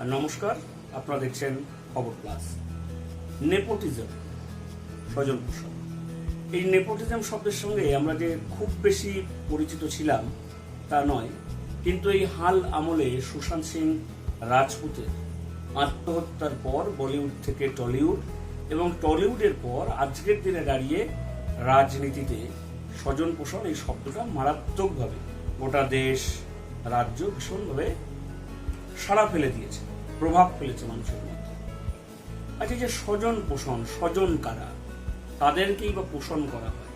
আর নমস্কার, আপনারা দেখছেন খবর প্লাস। নেপোটিজম, স্বজন পোষণ। এই নেপোটিজম শব্দের সঙ্গে আমরা যে খুব বেশি পরিচিত ছিলাম তা নয়, কিন্তু এই হাল আমলে সুশান্ত সিং রাজপুতের আত্মহত্যার পর বলিউড থেকে টলিউড এবং টলিউডের পর আজকের দিনে দাঁড়িয়ে রাজনীতিতে স্বজন পোষণ এই শব্দটা মারাত্মকভাবে গোটা দেশ রাজ্য ভীষণভাবে সাড়া ফেলে দিয়েছে, প্রভাব ফেলেছে মানুষের মধ্যে। আচ্ছা, যে স্বজন পোষণ, স্বজন কারা, তাদেরকেই বা পোষণ করা হয়।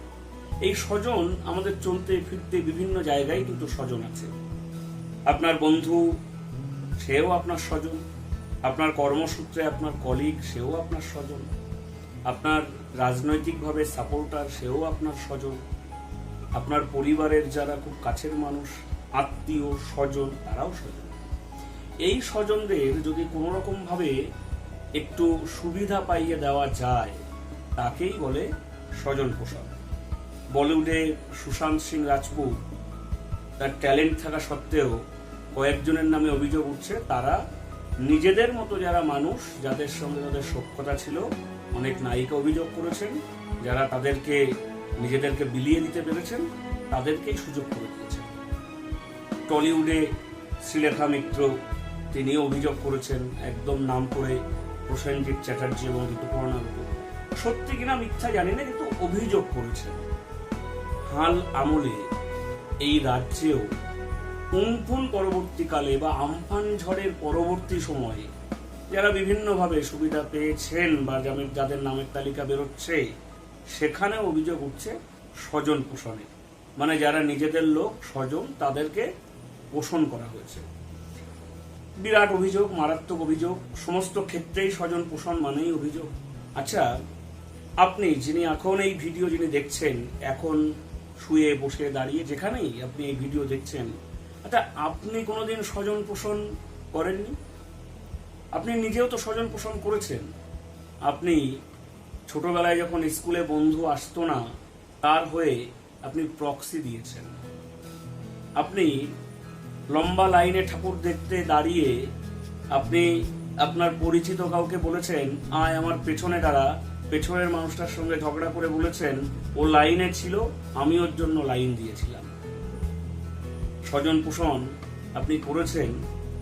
এই স্বজন আমাদের চলতে ফিরতে বিভিন্ন জায়গায় কিন্তু স্বজন আছে। আপনার বন্ধু, সেও আপনার স্বজন। আপনার কর্মসূত্রে আপনার কলিগ, সেও আপনার স্বজন। আপনার রাজনৈতিকভাবে সাপোর্টার, সেও আপনার স্বজন। আপনার পরিবারের যারা খুব কাছের মানুষ, আত্মীয় স্বজন, তারাও স্বজন। এই স্বজনদের যদি কোনো রকম ভাবে একটু সুবিধা পাইয়ে দেওয়া যায়, তাকেই বলে স্বজন পোষণ। বলিউডে সুশান্ত সিং রাজপুত তার ট্যালেন্ট থাকা সত্ত্বেও কয়েকজনের নামে অভিযোগ উঠছে, তারা নিজেদের মতো যারা মানুষ, যাদের সঙ্গে তাদের সখ্যতা ছিল, অনেক নায়িকা অভিযোগ করেছেন, যারা তাদেরকে নিজেদেরকে বিলিয়ে দিতে পেরেছেন, তাদেরকেই সুযোগ করে দিয়েছেন। টলিউডে শ্রীলেখা মিত্র, তিনি অভিযোগ করেছেন একদম নাম করে প্রসেনজিৎ চ্যাটার্জি এবং ঋতুপর্ণার উপর। সত্যি কিনা মিথ্যা জানি না, কিন্তু অভিযোগ করেছেন। হাল আমলে এই রাজ্যেও উমফুন পরবর্তীকালে বা আমফান ঝড়ের পরবর্তী সময়ে যারা বিভিন্নভাবে সুবিধা পেয়েছেন বা যাদের নামের তালিকা বেরোচ্ছে, সেখানে অভিযোগ উঠছে স্বজন পোষণে। মানে যারা নিজেদের লোক, স্বজন, তাদেরকে পোষণ করা হয়েছে। বিরাট অভিযোগ, মারাত্মক অভিযোগ। সমস্ত ক্ষেত্রেই স্বজন পোষণ মানেই অভিযোগ। আচ্ছা, আপনি যিনি এখন এই ভিডিও যিনি দেখছেন, এখন শুয়ে বসে দাঁড়িয়ে যেখানেই আপনি এই ভিডিও দেখছেন, আচ্ছা, আপনি কোনোদিন স্বজন পোষণ করেননি? আপনি নিজেও তো স্বজন পোষণ করেছেন। আপনি ছোটবেলায় যখন স্কুলে বন্ধু আসতো না, তার হয়ে আপনি প্রক্সি দিয়েছেন। আপনি লম্বা লাইনে ঠাকুর দেখতে দাঁড়িয়ে আপনি আপনার পরিচিত কাউকে বলেছেন, আয় আমার পেছনে দাঁড়া। পেছনের মানুষটার সঙ্গে ঝগড়া করে বলেছেন, ও লাইনে ছিল, আমি ওর জন্য লাইন দিয়েছিলাম। স্বজন পোষণ আপনি করেছেন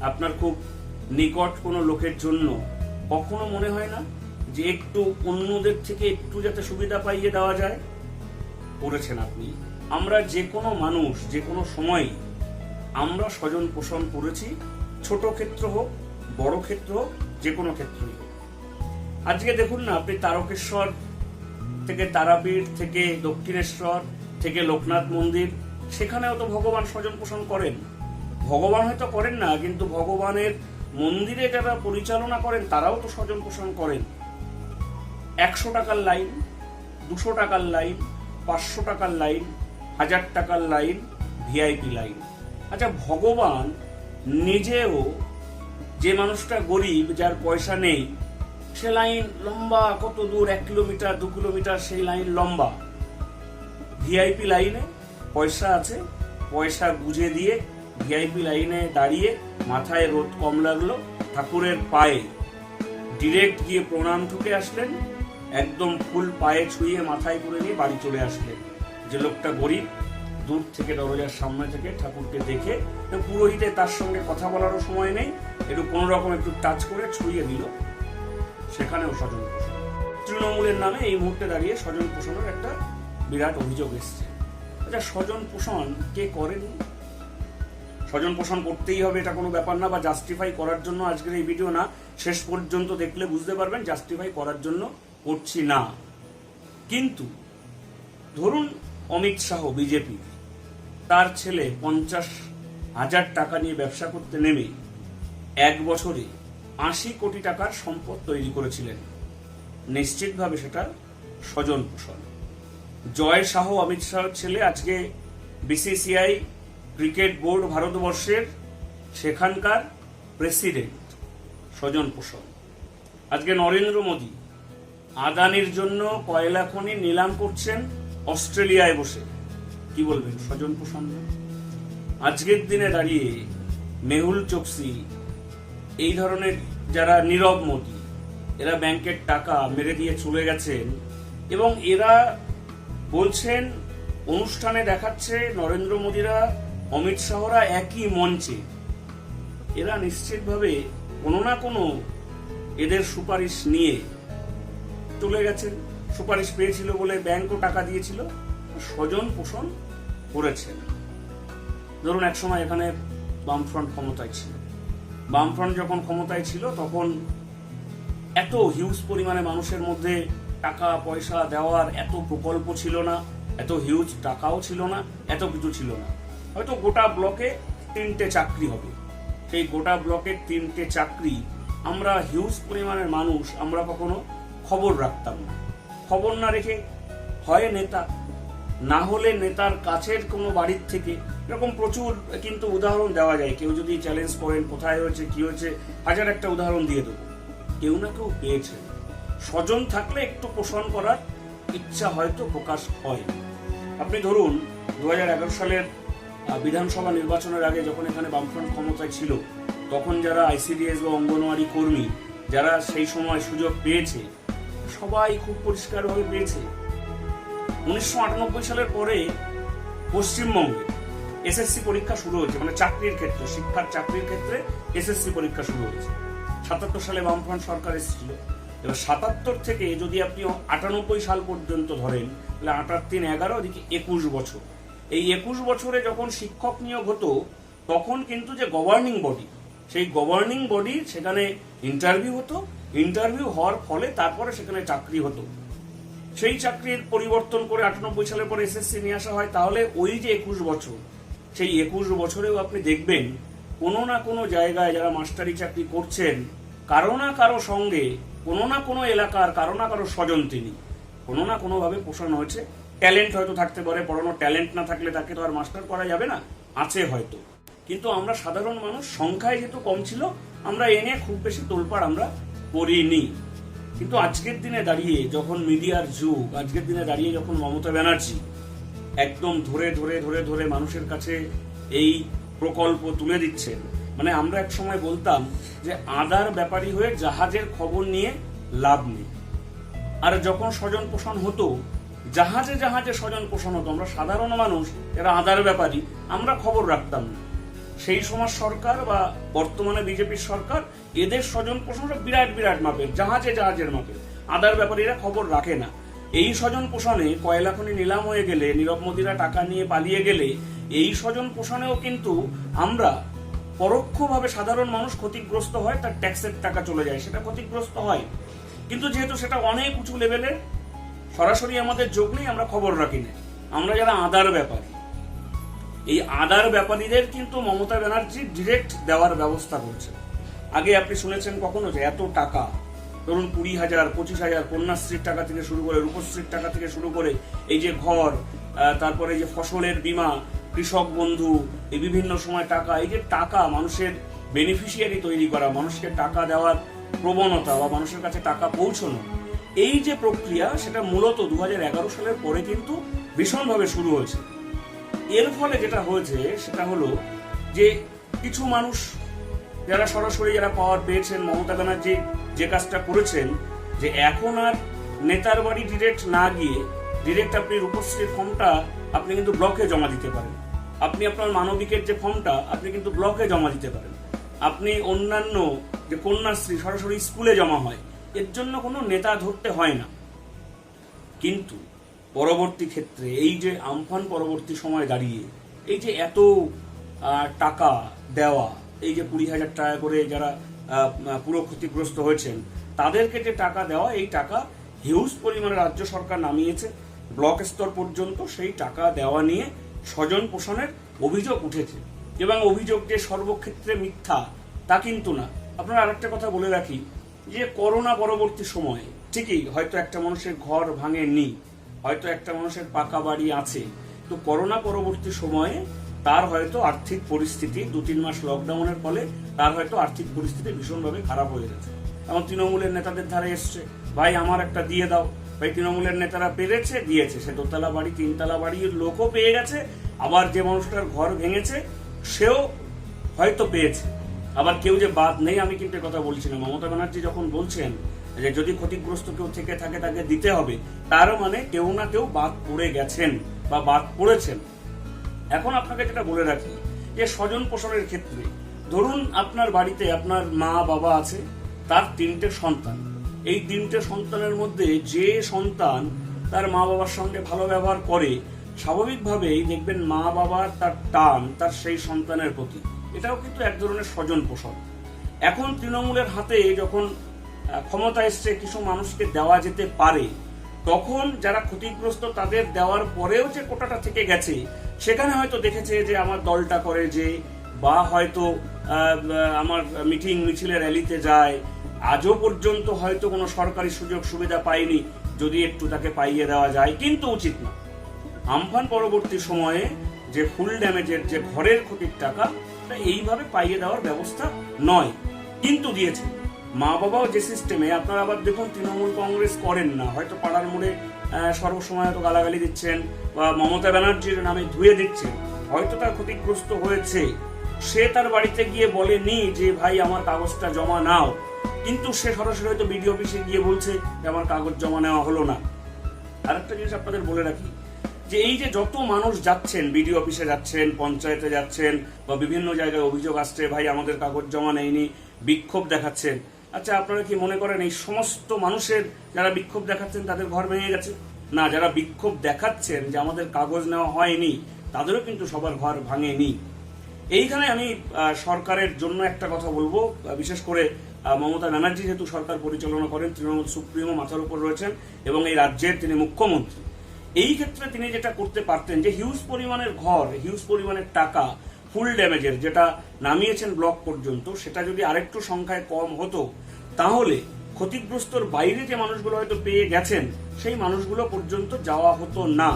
আপনার খুব নিকট কোনো লোকের জন্য। কখনো মনে হয় না যে একটু অন্যদের থেকে একটু যাতে সুবিধা পাইয়ে দেওয়া যায়? করেছেন আপনি। আমরা যে কোনো মানুষ, যে কোনো সময় আমরা স্বজন পোষণ করেছি, ছোট ক্ষেত্র হোক, বড় ক্ষেত্র হোক, যে কোনো ক্ষেত্রই হোক। আজকে দেখুন না, আপনি তারকেশ্বর থেকে তারাপীঠ থেকে দক্ষিণেশ্বর থেকে লোকনাথ মন্দির, সেখানেও তো ভগবান স্বজন পোষণ করেন। ভগবান হয়তো করেন না, কিন্তু ভগবানের মন্দিরে যারা পরিচালনা করেন, তারাও তো স্বজন পোষণ করেন। 100 টাকার লাইন, 200 টাকার লাইন, 500 টাকার লাইন, 1000 টাকার লাইন, ভিআইপি লাইন। আচ্ছা, ভগবান নিজেও, যে মানুষটা গরিব, যার পয়সা নেই, সে লাইন লম্বা, কত দূর, 1 কিলোমিটার 2 কিলোমিটার, সেই লাইন লম্বা। ভিআইপি লাইনে পয়সা আছে, পয়সা বুঝে দিয়ে ভিআইপি লাইনে দাঁড়িয়ে মাথায় রোদ কম লাগলো, ঠাকুরের পায়ে ডিরেক্ট গিয়ে প্রণাম ঠুকে আসলেন, একদম ফুল পায়ে ছুঁয়ে মাথায় করে নিয়ে বাড়ি চলে আসলেন। যে লোকটা গরিব, দূর থেকে দরজার সামনে থেকে ঠাকুরকে দেখে, পুরোহিতে তার সঙ্গে কথা বলারও সময় নেই, একটু কোনো রকম একটু টাচ করে ছুঁয়ে দিল, সেখানেও স্বজন পোষণ। তৃণমূলের নামে এই মুহূর্তে দাঁড়িয়ে স্বজন পোষণের একটা বিরাট অভিযোগ এসছে। আচ্ছা, স্বজন পোষণ কে করেন? স্বজন পোষণ করতেই হবে এটা কোনো ব্যাপার না, বা জাস্টিফাই করার জন্য আজকের এই ভিডিও না, শেষ পর্যন্ত দেখলে বুঝতে পারবেন জাস্টিফাই করার জন্য করছি না। কিন্তু ধরুন অমিত শাহ, বিজেপি, তার ছেলে 50,000 টাকা নিয়ে ব্যবসা করতে নেমে 1 বছরে 80 কোটি টাকার সম্পদ তৈরি করেছিলেন। নিশ্চিতভাবে সেটা স্বজন পোষণ। জয় শাহ, অমিত শাহের ছেলে, আজকে বিসিসিআই ক্রিকেট বোর্ড ভারতবর্ষের, সেখানকার প্রেসিডেন্ট। স্বজন পোষণ। আজকে নরেন্দ্র মোদী আদানির জন্য কয়লা খনি নিলাম করছেন অস্ট্রেলিয়ায় বসে। কি বলবেন? স্বজন পোষণ। আজকের দিনে দাঁড়িয়ে মেহুল চোকসি এই ধরনের যারা নীরব মোদী, এরা ব্যাংকের টাকা মেরে দিয়ে চলে গেছেন এবং এরা বলছেন, অনুষ্ঠানে দেখাচ্ছে নরেন্দ্র মোদীরা, অমিত শাহরা একই মঞ্চে। এরা নিশ্চিতভাবে কোনো না কোনো এদের সুপারিশ নিয়ে চলে গেছেন। সুপারিশ পেয়েছিল বলে ব্যাংকও টাকা দিয়েছিল, স্বজন পোষণ করেছেন। ধরুন একসময় এখানে বামফ্রন্ট ক্ষমতায় ছিল। বামফ্রন্ট যখন ক্ষমতায় ছিল তখন এত হিউজ পরিমাণে মানুষের মধ্যে টাকা পয়সা দেওয়ার এত প্রকল্প ছিল না, এত হিউজ টাকাও ছিল না, এত কিছু ছিল না। হয়তো গোটা ব্লকে 3টে চাকরি হবে, সেই গোটা ব্লকের 3টে চাকরি আমরা হিউজ পরিমাণের মানুষ আমরা কখনো খবর রাখতাম না। খবর না রেখে হয় নেতা, না হলে নেতার কাছের কোনো বাড়ির থেকে, এরকম প্রচুর কিন্তু উদাহরণ দেওয়া যায়। কেউ যদি চ্যালেঞ্জ করেন কোথায় হয়েছে কি হয়েছে, হাজার একটা উদাহরণ দিয়ে দেবো। কেউ না কেউ পেয়েছে। স্বজন থাকলে একটু পোষণ করার ইচ্ছা হয়তো প্রকাশ হয়। আপনি ধরুন 2011 সালের বিধানসভা নির্বাচনের আগে যখন এখানে বামফ্রন্ট ক্ষমতায় ছিল, তখন যারা আইসিডিএস বা অঙ্গনওয়াড়ি কর্মী যারা সেই সময় সুযোগ পেয়েছে, সবাই খুব পরিষ্কারভাবে পেয়েছে। 1998 সালের পরে পশ্চিমবঙ্গে এসএসসি পরীক্ষা শুরু হয়েছে, মানে চাকরির ক্ষেত্রে, শিক্ষার চাকরির ক্ষেত্রে এসএসসি পরীক্ষা শুরু হয়েছে। 77 সালে বামফ্রন্ট সরকার এসেছিল। এবার 77 থেকে যদি আপনি 98 সাল পর্যন্ত ধরেন, তাহলে 8 3 11, ওদিকে 21 বছর। এই 21 বছরে যখন শিক্ষক নিয়োগ হতো, তখন কিন্তু যে গভর্নিং বডি, সেই গভর্নিং বডি সেখানে ইন্টারভিউ হতো। ইন্টারভিউ হওয়ার ফলে তারপরে সেখানে চাকরি হতো। সেই চাকরির পরিবর্তন করে 98 সালের পরে এসএসসি নিয়ে আসা হয়। তাহলে ওই যে 21 বছর, সেই 21 বছরেও আপনি দেখবেন কোনো না কোনো জায়গায় যারা মাস্টারি চাকরি করছেন, কারো না কারো সঙ্গে, কোনো না কোনো এলাকার কারো না কারো স্বজন তিনি কোনো না কোনোভাবে পোষণ হয়েছে। ট্যালেন্ট হয়তো থাকতে পারে, পড়ানোর ট্যালেন্ট না থাকলে তাকে তো আর মাস্টার করা যাবে না, আছে হয়তো। কিন্তু আমরা সাধারণ মানুষ, সংখ্যায় যেহেতু কম ছিল, আমরা এ নিয়ে খুব বেশি তোলপাড় আমরা করিনি। কিন্তু আজকের দিনে দাঁড়িয়ে যখন মিডিয়ার যুগ, আজকের দিনে দাঁড়িয়ে যখন মমতা ব্যানার্জি একদম ধরে ধরে ধরে ধরে মানুষের কাছে এই প্রকল্প তুলে দিচ্ছেন, মানে আমরা এক সময় বলতাম যে আদার ব্যাপারী হয়ে জাহাজের খবর নিয়ে লাভ নেই। আর যখন স্বজন পোষণ হতো, জাহাজে জাহাজে স্বজন পোষণ হতো, আমরা সাধারণ মানুষ যারা আদার ব্যাপারী, আমরা খবর রাখতাম না। সেই সময় সরকার বা বর্তমানে বিজেপির সরকার, এদের স্বজন পোষণটা বিরাট বিরাট মাপের, জাহাজে জাহাজের মাপের। আদার ব্যাপারীরা খবর রাখে না। এই স্বজন পোষণে কয়লা খনি নিলাম হয়ে গেলে, নীরব মোদীরা টাকা নিয়ে পালিয়ে গেলে, এই স্বজন পোষণেও কিন্তু আমরা পরোক্ষভাবে সাধারণ মানুষ ক্ষতিগ্রস্ত হয়, তার ট্যাক্সের টাকা চলে যায়, সেটা ক্ষতিগ্রস্ত হয়। কিন্তু যেহেতু সেটা অনেক উঁচু লেভেলের, সরাসরি আমাদের যোগ নেই, আমরা খবর রাখি না। আমরা যারা আদার ব্যাপারী, এই আদার ব্যাপারীদের কিন্তু মমতা ব্যানার্জি ডিরেক্ট দেওয়ার ব্যবস্থা করছে। আগে আপনি শুনেছেন কখনো যে এত টাকা, ধরুন 20,000 25,000 কন্যাশ্রীর টাকা থেকে শুরু করে, রূপশ্রীর টাকা থেকে শুরু করে, এই যে ঘর, তারপরে যে ফসলের বীমা, কৃষক বন্ধু, এই বিভিন্ন সময় টাকা, এই যে টাকা মানুষের বেনিফিশিয়ারি তৈরি করা, মানুষকে টাকা দেওয়ার প্রবণতা বা মানুষের কাছে টাকা পৌঁছানো, এই যে প্রক্রিয়া, সেটা মূলত 2011 সালের পরে কিন্তু ভীষণভাবে শুরু হয়েছে। এর ফলে যেটা হয়েছে সেটা হলো যে কিছু মানুষ যারা সরাসরি যারা পাওয়ার পেয়েছেন, মমতা ব্যানার্জি যে কাজটা করেছেন, যে এখন আর নেতার বাড়ি ডিরেক্ট না গিয়ে ডিরেক্ট আপনি রূপশ্রীর ফর্মটা আপনি কিন্তু ব্লকে জমা দিতে পারেন। আপনি আপনার মানবিকের যে ফর্মটা আপনি কিন্তু ব্লকে জমা দিতে পারেন। আপনি অন্যান্য যে কন্যাশ্রী সরাসরি স্কুলে জমা হয়, এর জন্য কোনো নেতা ধরতে হয় না। কিন্তু পরবর্তী ক্ষেত্রে এই যে আমফান পরবর্তী সময় দাঁড়িয়ে এই যে এত টাকা দেওয়া, এই যে 20,000 টাকা করে যারা পুরো ক্ষতিগ্রস্ত হয়েছেন তাদেরকে যে টাকা দেওয়া, এই টাকা হিউজ পরিমাণে রাজ্য সরকার নামিয়েছে ব্লক স্তর পর্যন্ত। সেই টাকা দেওয়া নিয়ে স্বজন পোষণের অভিযোগ উঠেছে, এবং অভিযোগ যে সর্বক্ষেত্রে মিথ্যা তা কিন্তু না। আপনারা আরেকটা কথা বলে রাখি, যে করোনা পরবর্তী সময়ে ঠিকই হয়তো একটা মানুষের ঘর ভাঙেনি, হয়তো একটা মানুষের পাকা বাড়ি আছে, তো করোনা পরবর্তী সময়ে তার হয়তো আর্থিক পরিস্থিতি 2-3 মাস লকডাউনের ফলে তার হয়তো আর্থিক পরিস্থিতি ভীষণভাবে খারাপ হয়ে গেছে। এমন তৃণমূলের নেতাদের ধারে এসছে, ভাই আমার একটা দিয়ে দাও, ভাই তৃণমূলের নেতারা পেরেছে, দিয়েছে, সে 2তলা বাড়ি 3তলা বাড়ির লোকও পেয়ে গেছে, আবার যে মানুষটার ঘর ভেঙেছে সেও হয়তো পেয়েছে। আবার কেউ যে বাদ নেই আমি কিন্তু কথা বলছি না। মমতা ব্যানার্জি যখন বলছেন যে যদি ক্ষতিগ্রস্ত কেউ থেকে থাকে তাকে দিতে হবে, তার মানে কেউ না কেউ বাদ পড়ে গেছেন বা বাদ পড়েছেন। এখন আপনাকে যেটা বলে রাখি যে স্বজন পোষণের ক্ষেত্রে ধরুন আপনার বাড়িতে আপনার মা বাবা আছে, তার 3টে সন্তান। এই 3টে সন্তানের মধ্যে যে সন্তান তার মা বাবার সঙ্গে ভালো ব্যবহার করে, স্বাভাবিকভাবেই দেখবেন মা বাবার তার টান তার সেই সন্তানের প্রতি। এটাও কিন্তু এক ধরনের স্বজন পোষণ। এখন তৃণমূলের হাতে যখন ক্ষমতা এসছে কিছু মানুষকে দেওয়া যেতে পারে, তখন যারা ক্ষতিগ্রস্ত তাদের দেওয়ার পরেও যে কোটাটা থেকে গেছে, সেখানে হয়তো দেখেছে যে আমার দলটা করে যে, বা হয়তো আমার মিটিং মিছিলে র্যালিতে যায়, আজও পর্যন্ত হয়তো কোনো সরকারি সুযোগ সুবিধা পায়নি, যদি একটু তাকে পাইয়ে দেওয়া যায়, কিন্তু উচিত না। আমফান পরবর্তী সময়ে যে ফুল ড্যামেজের যে ঘরের ক্ষতির টাকা এইভাবে পাইয়ে দেওয়ার ব্যবস্থা নয়, কিন্তু দিয়েছে। মা বাবাও যে সিস্টেমে, আপনারা আবার দেখুন তৃণমূল কংগ্রেস করেন না, হয়তো পাড়ার মোড়ে সর্বসময় হয়তো গালাগালি দিচ্ছেন বা মমতা ব্যানার্জির নামে ধুয়ে দিচ্ছেন, হয়তো তার ক্ষতিগ্রস্ত হয়েছে, সে তার বাড়িতে গিয়ে বলেনি যে ভাই আমার কাগজটা জমা নাও, কিন্তু সে সরাসরি হয়তো বিডিও অফিসে গিয়ে বলছে যে আমার কাগজ জমা নেওয়া হলো না। আরেকটা জিনিস আপনাদের বলে রাখি যে এই যে যত মানুষ যাচ্ছেন, বিডিও অফিসে যাচ্ছেন, পঞ্চায়েতে যাচ্ছেন, বা বিভিন্ন জায়গায় অভিযোগ আসছে ভাই আমাদের কাগজ জমা নেয়নি, বিক্ষোভ দেখাচ্ছেন, আচ্ছা আপনারা কি মনে করেন এই সমস্ত মানুষের যারা বিক্ষোভ দেখাচ্ছেন তাদের ঘর ভেঙে গেছে? না, যারা বিক্ষোভ দেখাচ্ছেন যে আমাদের কাগজ নেওয়া হয়নি, তাদেরও কিন্তু সবার ঘর ভাঙেনি। এইখানে আমি সরকারের জন্য একটা কথা বলবো, বিশেষ করে মমতা ব্যানার্জি যেহেতু সরকার পরিচালনা করেন, তৃণমূল সুপ্রিমো মাথার উপর রয়েছেন এবং এই রাজ্যের তিনি মুখ্যমন্ত্রী। এই ক্ষেত্রে তিনি যেটা করতে পারতেন যে হিউজ পরিমাণের ঘর, হিউজ পরিমাণের টাকা ফুল ড্যামেজের যেটা নামিয়েছেন ব্লক পর্যন্ত, সেটা যদি আরেকটু সংখ্যায় কম হতো, তাহলে ক্ষতিগ্রস্তর বাইরে যে মানুষগুলো হয়তো পেয়ে গেছেন সেই মানুষগুলো পর্যন্ত যাওয়া হতো না।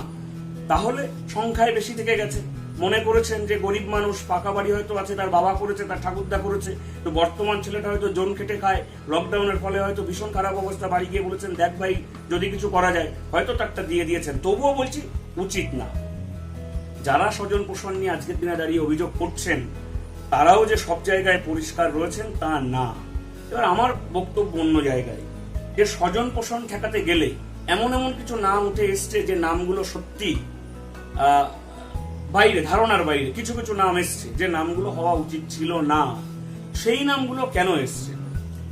তাহলে সংখ্যায় বেশি থেকে গেছে। মনে করেছেন যে গরিব মানুষ, পাকা বাড়ি হয়তো আছে, তার বাবা করেছে, তার ঠাকুরদা করেছে, তো বর্তমান ছেলেটা হয়তো জন খেটে খায়, লকডাউনের ফলে হয়তো ভীষণ খারাপ অবস্থা, বাড়ি গিয়ে বলেছেন দেখ ভাই যদি কিছু করা যায়, হয়তো তারটা দিয়ে দিয়েছেন। তবুও বলছি উচিত না। যারা স্বজন পোষণ নিয়ে আজকের দিনে দাঁড়িয়ে অভিযোগ করছেন, তারাও যে সব জায়গায় পরিষ্কার রয়েছেন তা না। এবার আমার বক্তব্য অন্য জায়গায়, যে স্বজন পোষণ ঠেকাতে গেলে এমন এমন কিছু নাম উঠে এসছে যে নামগুলো সত্যি বাইরে, ধারণার বাইরে। কিছু কিছু নাম এসছে যে নামগুলো হওয়া উচিত ছিল না। সেই নামগুলো কেন এসছে?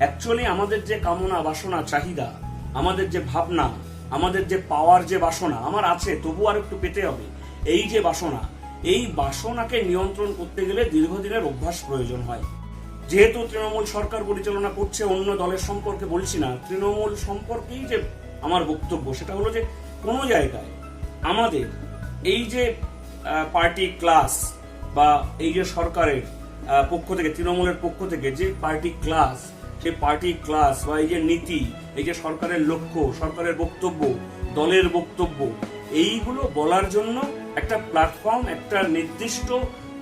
অ্যাকচুয়ালি আমাদের যে কামনা বাসনা চাহিদা, আমাদের যে ভাবনা, আমাদের যে পাওয়ার যে বাসনা আমার আছে, তবু আর একটু পেতে হবে, এই যে বাসনা, এই বাসনাকে নিয়ন্ত্রণ করতে গেলে দীর্ঘদিনের অভ্যাস প্রয়োজন হয়। যেহেতু তৃণমূল সরকার পরিচালনা করছে, অন্য দলের সম্পর্কে বলছি না, তৃণমূল সম্পর্কেই যে আমার বক্তব্য সেটা হলো যে কোনো জায়গায় আমাদের এই যে পার্টি ক্লাস বা এই যে সরকারের পক্ষ থেকে, তৃণমূলের পক্ষ থেকে যে পার্টি ক্লাস, সেই পার্টি ক্লাস বা এই যে নীতি, এই যে সরকারের লক্ষ্য, সরকারের বক্তব্য, দলের বক্তব্য, এইগুলো বলার জন্য একটা প্ল্যাটফর্ম, একটা নির্দিষ্ট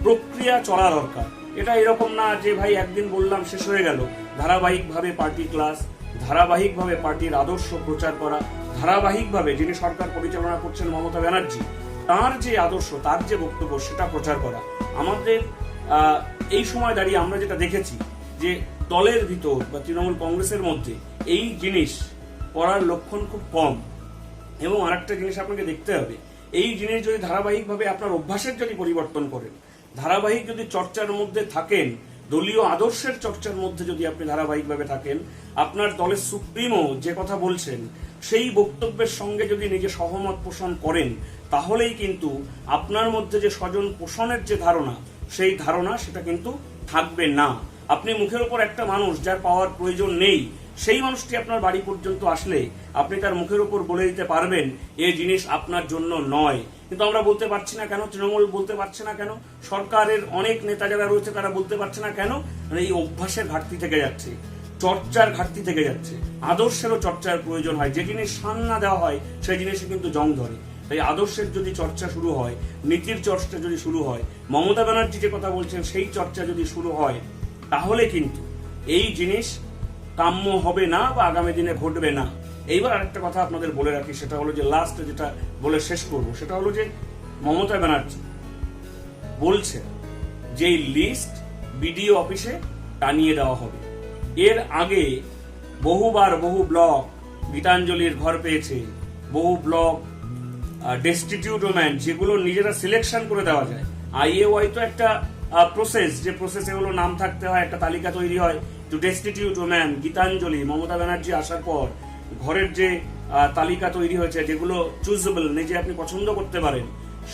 প্রক্রিয়া চলা দরকার। এটা এরকম না যে ভাই একদিন বললাম শেষ হয়ে গেল। ধারাবাহিকভাবে পার্টি ক্লাস, ধারাবাহিকভাবে পার্টির আদর্শ প্রচার করা, ধারাবাহিকভাবে যিনি সরকার পরিচালনা করছেন মমতা ব্যানার্জি, তার যে আদর্শ, তার যে বক্তব্য, সেটা প্রচার করা। আমাদের এই সময় দাঁড়িয়ে আমরা যেটা দেখেছি যে দলের ভিতর বা তৃণমূল কংগ্রেসের মধ্যে এই জিনিস করার লক্ষণ খুব কম। এবং আরেকটা জিনিস আপনাকে দেখতে হবে, এই জিনিস যদি ধারাবাহিকভাবে আপনার অভ্যাসের যদি পরিবর্তন করেন, ধারাবাহিক যদি চর্চার মধ্যে থাকেন, দলীয় আদর্শের চর্চার মধ্যে যদি আপনি ধারাবাহিকভাবে থাকেন, আপনার দলের সুপ্রিমো যে কথা বলছেন সেই বক্তব্যের সঙ্গে যদি নিজে সহমত পোষণ করেন, তাহলেই কিন্তু আপনার মধ্যে যে স্বজন পোষণের যে ধারণা, সেই ধারণা সেটা কিন্তু থাকবে না। আপনি মুখের উপর একটা মানুষ যার পাওয়ার প্রয়োজন নেই, সেই মানুষটি আপনার বাড়ি পর্যন্ত আসলে আপনি তার মুখের উপর বলে দিতে পারবেন এই জিনিস আপনার জন্য নয়। কিন্তু আমরা বলতে পারছি না কেন? তৃণমূল বলতে পারছে না কেন? সরকারের অনেক নেতা যারা রয়েছে তারা বলতে পারছে না কেন? এই অভ্যাসের ঘাটতি থেকে যাচ্ছে, চর্চার ঘাটতি থেকে যাচ্ছে। আদর্শেরও চর্চার প্রয়োজন হয়। যে জিনিস সান না দেওয়া হয় সেই জিনিসে কিন্তু জং ধরে। তাই আদর্শের যদি চর্চা শুরু হয়, নীতির চর্চা যদি শুরু হয়, মমতা ব্যানার্জি যে কথা বলছেন সেই চর্চা যদি শুরু হয়, তাহলে কিন্তু এই জিনিস কাম্য হবে না বা আগামী দিনে ঘটবে না। এইবার আরেকটা কথা আপনাদের বলে রাখি, সেটা হলো যে লাস্ট যেটা বলে শেষ করবো, সেটা হলো যে মমতা ব্যানার্জি বলছে যে লিস্ট বিডিও অফিসে টানিয়ে দেওয়া হবে। এর আগে বহুবার বহু ব্লক গীতাঞ্জলির ঘর পেয়েছে, বহু ব্লক ডেস্টিটিউট ওম্যান, যেগুলো নিজেরা সিলেকশন করে দেওয়া যায়। IAY তো একটা প্রসেস, যে প্রসেসে হলো নাম থাকতে হয়, একটা তালিকা তৈরি হয়। To destitute woman, Gitanjali, Mamata Banerjee আসার পর ঘরের যে তালিকা তৈরি হয়েছে, যেগুলো চুজেবল, নিজে আপনি পছন্দ করতে পারেন,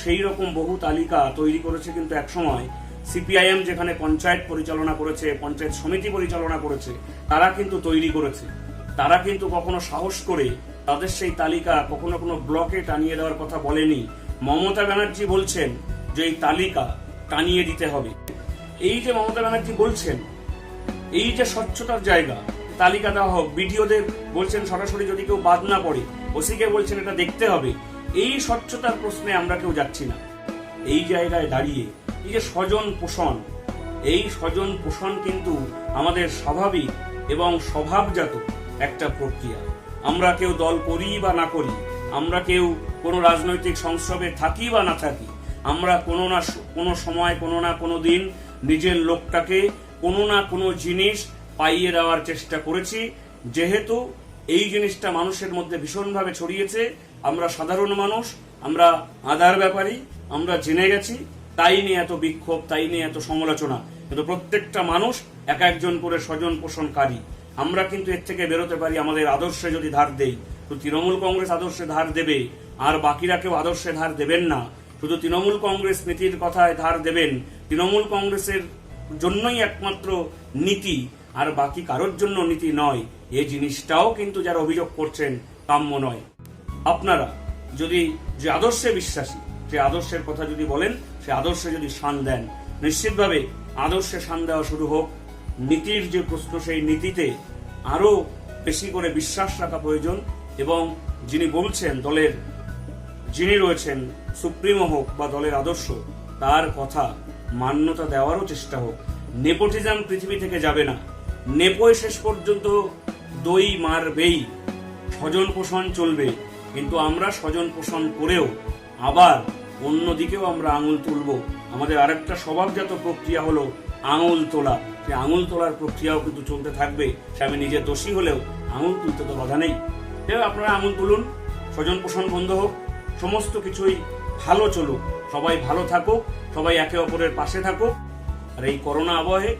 সেই রকম বহু তালিকা তৈরি করেছে কিন্তু একসময় CPIM, যেখানে পঞ্চায়েত পরিচালনা করেছে, পঞ্চায়েত সমিতি পরিচালনা করেছে, তারা কিন্তু তৈরি করেছে। তারা কিন্তু কখনো সাহস করে তাদের সেই তালিকা কখনো কোনো ব্লকে টানিয়ে দেওয়ার কথা বলেনি। মমতা ব্যানার্জি বলছেন যে এই তালিকা টানিয়ে দিতে হবে। এই যে মমতা ব্যানার্জি বলছেন, এই যে স্বচ্ছতার জায়গা, তালিকা দেওয়া হোক, বিডিওদের বলছেন সরাসরি যদি কেউ বাদ না পড়ে, ওসিকে বলছেন এটা দেখতে হবে। এই স্বচ্ছতার প্রশ্নে আমরা কেউ যাচ্ছি না। এই জায়গায় দাঁড়িয়ে এই যে স্বজন পোষণ, এই স্বজন পোষণ কিন্তু আমাদের স্বাভাবিক এবং স্বভাবজাত একটা প্রক্রিয়া। আমরা কেউ দল করি বা না করি, আমরা কেউ কোনো রাজনৈতিক সংস্রবে থাকি বা না থাকি, আমরা কোনো না কোনো সময়, কোনো না কোনো দিন নিজের লোকটাকে কোনো না কোনো জিনিস পাইয়ে দেওয়ার চেষ্টা করেছি। যেহেতু এই জিনিসটা মানুষের মধ্যে ভীষণভাবে ছড়িয়েছে, আমরা সাধারণ মানুষ, আমরা আধার ব্যাপারী, আমরা জেনে গেছি, তাই নিয়ে এত বিক্ষোভ, তাই নিয়ে এত সমালোচনা। কিন্তু প্রত্যেকটা মানুষ এক একজন করে স্বজন পোষণকারী। আমরা কিন্তু এর থেকে বেরোতে পারি আমাদের আদর্শে যদি ধার দেই। তো তৃণমূল কংগ্রেস আদর্শে ধার দেবে, আর বাকিরা কেউ আদর্শে ধার দেবেন না। শুধু তৃণমূল কংগ্রেস নীতির কথায় ধার দেবেন, তৃণমূল কংগ্রেসের জন্যই একমাত্র নীতি, আর বাকি কারোর জন্য নীতি নয়। এই জিনিসটাও কিন্তু যারা অভিযোগ করছেন কাম্য নয়। আপনারা যদি যে আদর্শে বিশ্বাসী, সে আদর্শের কথা যদি বলেন, সে আদর্শে যদি শান দেন, নিশ্চিতভাবে আদর্শে শান দেওয়া শুরু হোক। নীতির যে প্রশ্ন, সেই নীতিতে আরো বেশি করে বিশ্বাস রাখা প্রয়োজন। এবং যিনি বলছেন, দলের যিনি রয়েছেন, সুপ্রিমো হোক বা দলের আদর্শ, তার কথা মান্যতা দেওয়ারও চেষ্টা হোক। নেপোটিজম পৃথিবী থেকে যাবে না। নেপোয় শেষ পর্যন্ত দই মারবেই, স্বজন পোষণ চলবে। কিন্তু আমরা স্বজন পোষণ করেও আবার অন্যদিকেও আমরা আঙুল তুলব। আমাদের আরেকটা স্বভাবজাত প্রক্রিয়া হলো আঙুল তোলা। সে আঙুল তোলার প্রক্রিয়াও কিন্তু চলতে থাকবে। সে আমি নিজে দোষী হলেও আঙুল তুলতে তো বাধা নেই। আপনারা আঙুল তুলুন, স্বজন পোষণ বন্ধ হোক, সমস্ত কিছুই ভালো চলুক, সবাই ভালো থাকুক, সবাই একে অপরের পাশে থাকুক। আর এই করোনা আবহে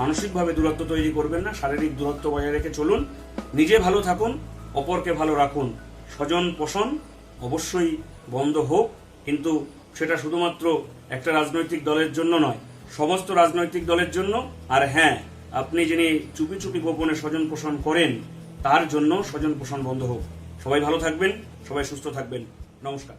মানসিকভাবে দূরত্ব তৈরি করবেন না, শারীরিক দূরত্ব বজায় রেখে চলুন। নিজে ভালো থাকুন, অপরকে ভালো রাখুন। স্বজন পোষণ অবশ্যই বন্ধ হোক, কিন্তু সেটা শুধুমাত্র একটা রাজনৈতিক দলের জন্য নয়, সমস্ত রাজনৈতিক দলের জন্য। আর হ্যাঁ, আপনি যিনি চুপি চুপি গোপনে স্বজন পোষণ করেন, তার জন্য স্বজন পোষণ বন্ধ হোক। সবাই ভালো থাকবেন, সবাই সুস্থ থাকবেন। নমস্কার।